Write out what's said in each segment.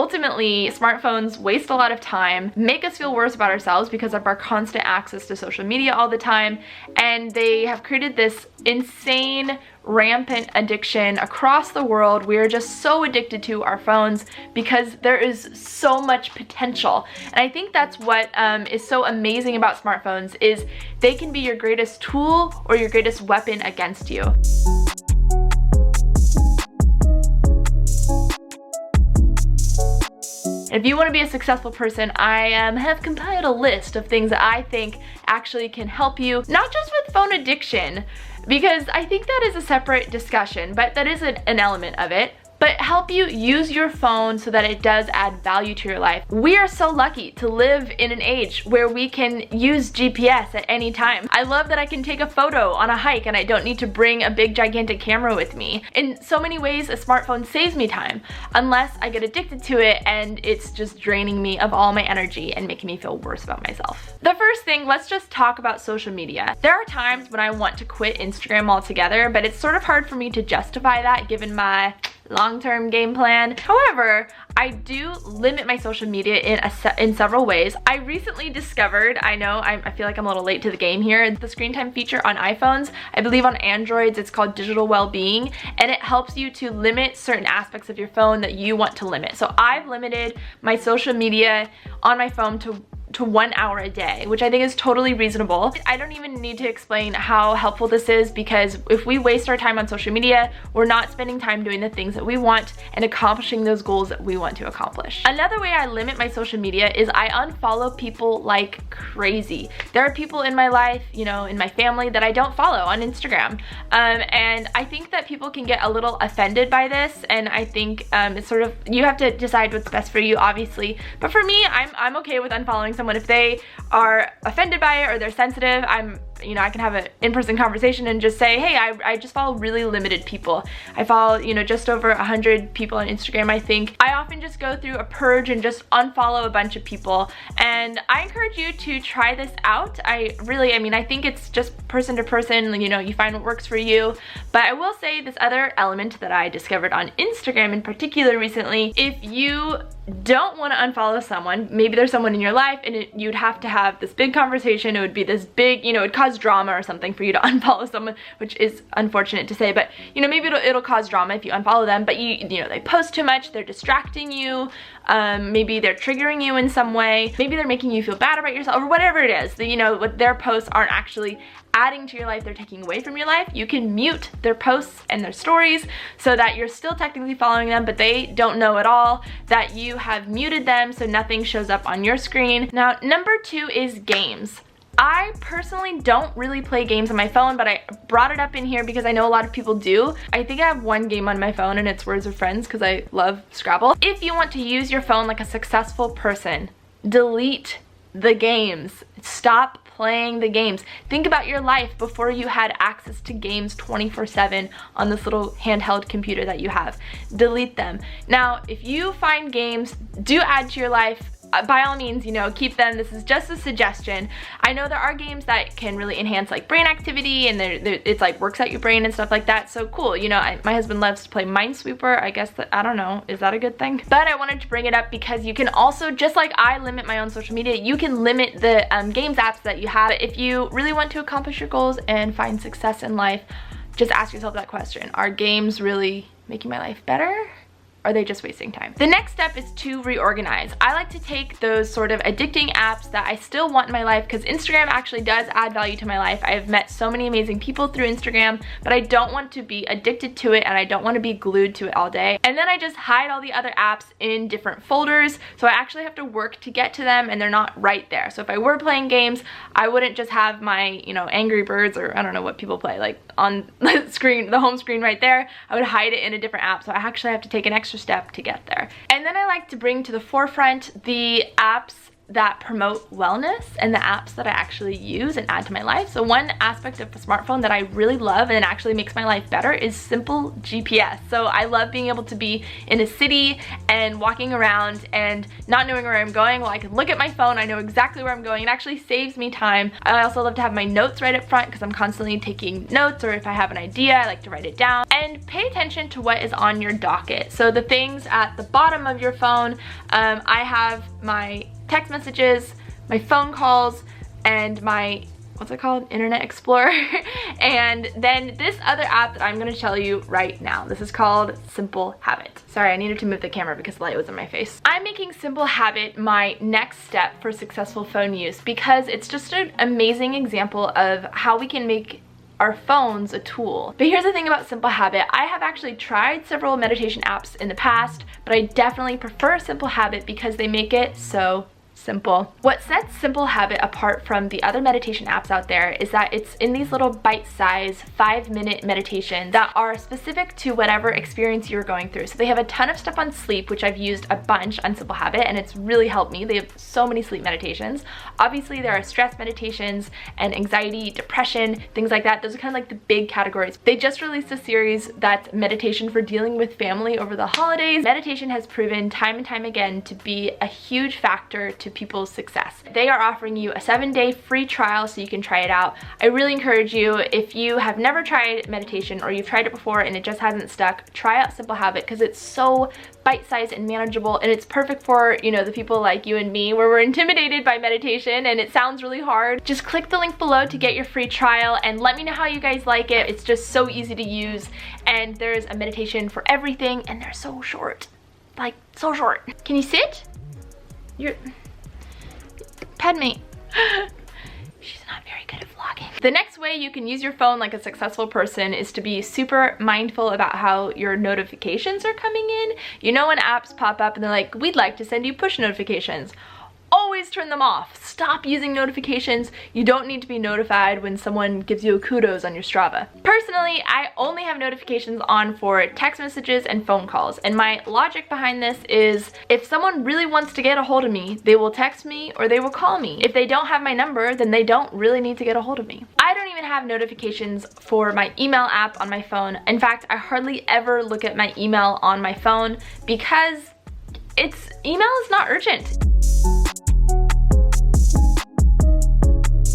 ultimately, smartphones waste a lot of time, make us feel worse about ourselves because of our constant access to social media all the time, and they have created this insane, rampant addiction across the world. We are just so addicted to our phones because there is so much potential. And I think that's what is so amazing about smartphones, is they can be your greatest tool or your greatest weapon against you. If you want to be a successful person, I have compiled a list of things that I think actually can help you, not just with phone addiction, because I think that is a separate discussion, but that is an element of it, but help you use your phone so that it does add value to your life. We are so lucky to live in an age where we can use GPS at any time. I love that I can take a photo on a hike and I don't need to bring a big gigantic camera with me. In so many ways, a smartphone saves me time, unless I get addicted to it and it's just draining me of all my energy and making me feel worse about myself. The first thing, let's just talk about social media. There are times when I want to quit Instagram altogether, but it's sort of hard for me to justify that given my long-term game plan. However, I do limit my social media in several ways. I recently discovered, I feel like I'm a little late to the game here, the screen time feature on iPhones. I believe on Androids it's called digital well-being, and it helps you to limit certain aspects of your phone that you want to limit. So I've limited my social media on my phone to 1 hour a day, which I think is totally reasonable. I don't even need to explain how helpful this is, because if we waste our time on social media, we're not spending time doing the things that we want and accomplishing those goals that we want to accomplish. Another way I limit my social media is I unfollow people like crazy. There are people in my life, you know, in my family that I don't follow on Instagram. And I think that people can get a little offended by this, and I think it's sort of, you have to decide what's best for you, obviously. But for me, I'm okay with unfollowing someone if they are offended by it or they're sensitive. I can have an in-person conversation and just say, hey, I just follow really limited people. I follow, just over 100 people on Instagram, I think. I often just go through a purge and just unfollow a bunch of people. And I encourage you to try this out. I think it's just person to person, you find what works for you. But I will say this other element that I discovered on Instagram in particular recently, if you don't want to unfollow someone, maybe there's someone in your life and you'd have to have this big conversation, it would be this big, it'd cause drama or something for you to unfollow someone, which is unfortunate to say, but maybe it'll cause drama if you unfollow them, but they post too much, they're distracting you, maybe they're triggering you in some way, maybe they're making you feel bad about yourself, or whatever it is, what their posts aren't actually adding to your life, they're taking away from your life. You can mute their posts and their stories so that you're still technically following them, but they don't know at all that you have muted them, so nothing shows up on your screen. Now, number 2 is games. I personally don't really play games on my phone, but I brought it up in here because I know a lot of people do. I think I have one game on my phone and it's Words with Friends because I love Scrabble. If you want to use your phone like a successful person, delete the games. Stop playing the games. Think about your life before you had access to games 24/7 on this little handheld computer that you have. Delete them. Now, if you find games do add to your life, by all means, keep them. This is just a suggestion. I know there are games that can really enhance like brain activity, and it's like works out your brain and stuff like that. So cool. My husband loves to play Minesweeper. I guess I don't know, is that a good thing? But I wanted to bring it up because you can also, just like I limit my own social media, you can limit the games apps that you have. If you really want to accomplish your goals and find success in life, just ask yourself that question. Are games really making my life better? Are they just wasting time? The next step is to reorganize. I like to take those sort of addicting apps that I still want in my life, because Instagram actually does add value to my life. I have met so many amazing people through Instagram, but I don't want to be addicted to it and I don't want to be glued to it all day. And then I just hide all the other apps in different folders, so I actually have to work to get to them and they're not right there. So if I were playing games, I wouldn't just have my, Angry Birds, or I don't know what people play, like on the screen, the home screen right there. I would hide it in a different app, so I actually have to take an extra step to get there. And then I like to bring to the forefront the apps that promote wellness and the apps that I actually use and add to my life. So one aspect of the smartphone that I really love and actually makes my life better is simple GPS. So I love being able to be in a city and walking around and not knowing where I'm going. Well, I can look at my phone, I know exactly where I'm going. It actually saves me time. I also love to have my notes right up front because I'm constantly taking notes, or if I have an idea, I like to write it down. And pay attention to what is on your docket. So the things at the bottom of your phone, I have my text messages, my phone calls, and my, what's it called? Internet Explorer. And then this other app that I'm gonna tell you right now. This is called Simple Habit. Sorry, I needed to move the camera because the light was in my face. I'm making Simple Habit my next step for successful phone use because it's just an amazing example of how we can make our phones a tool. But here's the thing about Simple Habit. I have actually tried several meditation apps in the past, but I definitely prefer Simple Habit because they make it so simple. What sets Simple Habit apart from the other meditation apps out there is that it's in these little bite-sized 5-minute meditations that are specific to whatever experience you're going through. So they have a ton of stuff on sleep, which I've used a bunch on Simple Habit, and it's really helped me. They have so many sleep meditations. Obviously there are stress meditations and anxiety, depression, things like that. Those are kind of like the big categories. They just released a series that's meditation for dealing with family over the holidays. Meditation has proven time and time again to be a huge factor to people's success. They are offering you a 7-day free trial so you can try it out. I really encourage you, if you have never tried meditation or you've tried it before and it just hasn't stuck, try out Simple Habit because it's so bite-sized and manageable, and it's perfect for, you know, the people like you and me where we're intimidated by meditation and it sounds really hard. Just click the link below to get your free trial and let me know how you guys like it. It's just so easy to use, and there's a meditation for everything, and they're so short. Like, so short. Can you sit? You're... Padme. She's not very good at vlogging. The next way you can use your phone like a successful person is to be super mindful about how your notifications are coming in. You know when apps pop up and they're like, we'd like to send you push notifications. Always turn them off. Stop using notifications. You don't need to be notified when someone gives you a kudos on your Strava. Personally, I only have notifications on for text messages and phone calls. And my logic behind this is if someone really wants to get a hold of me, they will text me or they will call me. If they don't have my number, then they don't really need to get a hold of me. I don't even have notifications for my email app on my phone. In fact, I hardly ever look at my email on my phone because email is not urgent.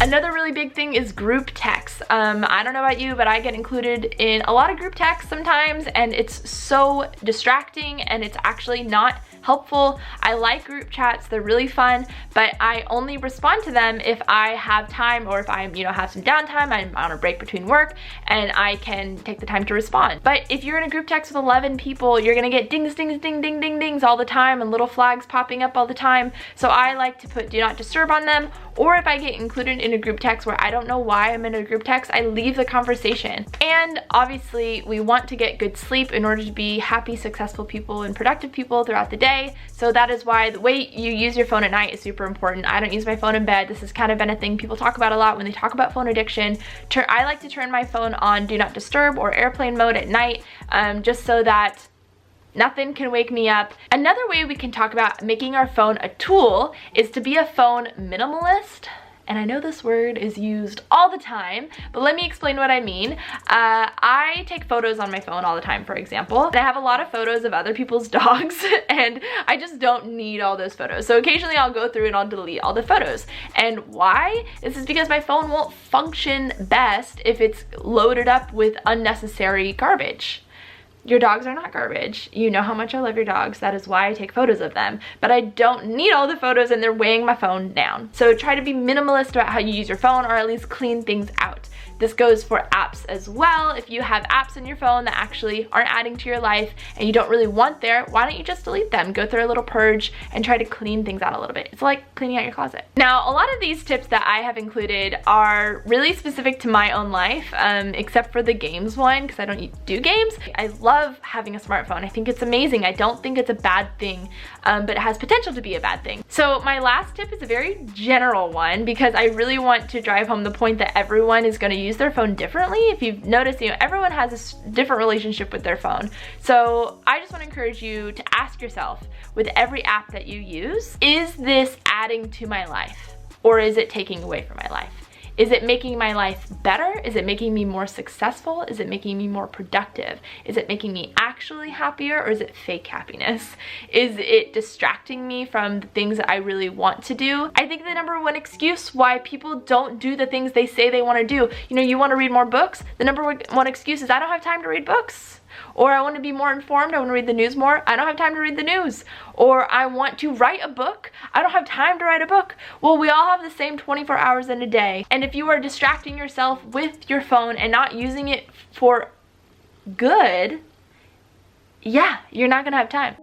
Another really big thing is group text. I don't know about you, but I get included in a lot of group texts sometimes, and it's so distracting and it's actually not helpful. I like group chats, they're really fun, but I only respond to them if I have time or if I, have some downtime, I'm on a break between work, and I can take the time to respond. But if you're in a group text with 11 people, you're gonna get dings, dings, ding, ding, ding, dings all the time and little flags popping up all the time. So I like to put do not disturb on them, or if I get included in a group text where I don't know why I'm in a group text, I leave the conversation. And obviously we want to get good sleep in order to be happy, successful people and productive people throughout the day. So that is why the way you use your phone at night is super important. I don't use my phone in bed. This has kind of been a thing people talk about a lot when they talk about phone addiction. I like to turn my phone on do not disturb or airplane mode at night, just so that nothing can wake me up. Another way we can talk about making our phone a tool is to be a phone minimalist. And I know this word is used all the time, but let me explain what I mean. I take photos on my phone all the time, for example, and I have a lot of photos of other people's dogs, and I just don't need all those photos. So occasionally I'll go through and I'll delete all the photos. And why? This is because my phone won't function best if it's loaded up with unnecessary garbage. Your dogs are not garbage. You know how much I love your dogs. That is why I take photos of them. But I don't need all the photos and they're weighing my phone down. So try to be minimalist about how you use your phone, or at least clean things out. This goes for apps as well. If you have apps in your phone that actually aren't adding to your life and you don't really want there, why don't you just delete them? Go through a little purge and try to clean things out a little bit. It's like cleaning out your closet. Now, a lot of these tips that I have included are really specific to my own life, except for the games one, because I don't do games. I love love having a smartphone. I think it's amazing. I don't think it's a bad thing, but it has potential to be a bad thing. So my last tip is a very general one because I really want to drive home the point that everyone is going to use their phone differently. If you've noticed, everyone has a different relationship with their phone. So I just want to encourage you to ask yourself, with every app that you use, is this adding to my life or is it taking away from my life? Is it making my life better? Is it making me more successful? Is it making me more productive? Is it making me actually happier, or is it fake happiness? Is it distracting me from the things that I really want to do? I think the number one excuse why people don't do the things they say they want to do, you want to read more books? The number one excuse is I don't have time to read books. Or I want to be more informed, I want to read the news more, I don't have time to read the news. Or I want to write a book, I don't have time to write a book. Well, we all have the same 24 hours in a day. And if you are distracting yourself with your phone and not using it for good, yeah, you're not gonna have time.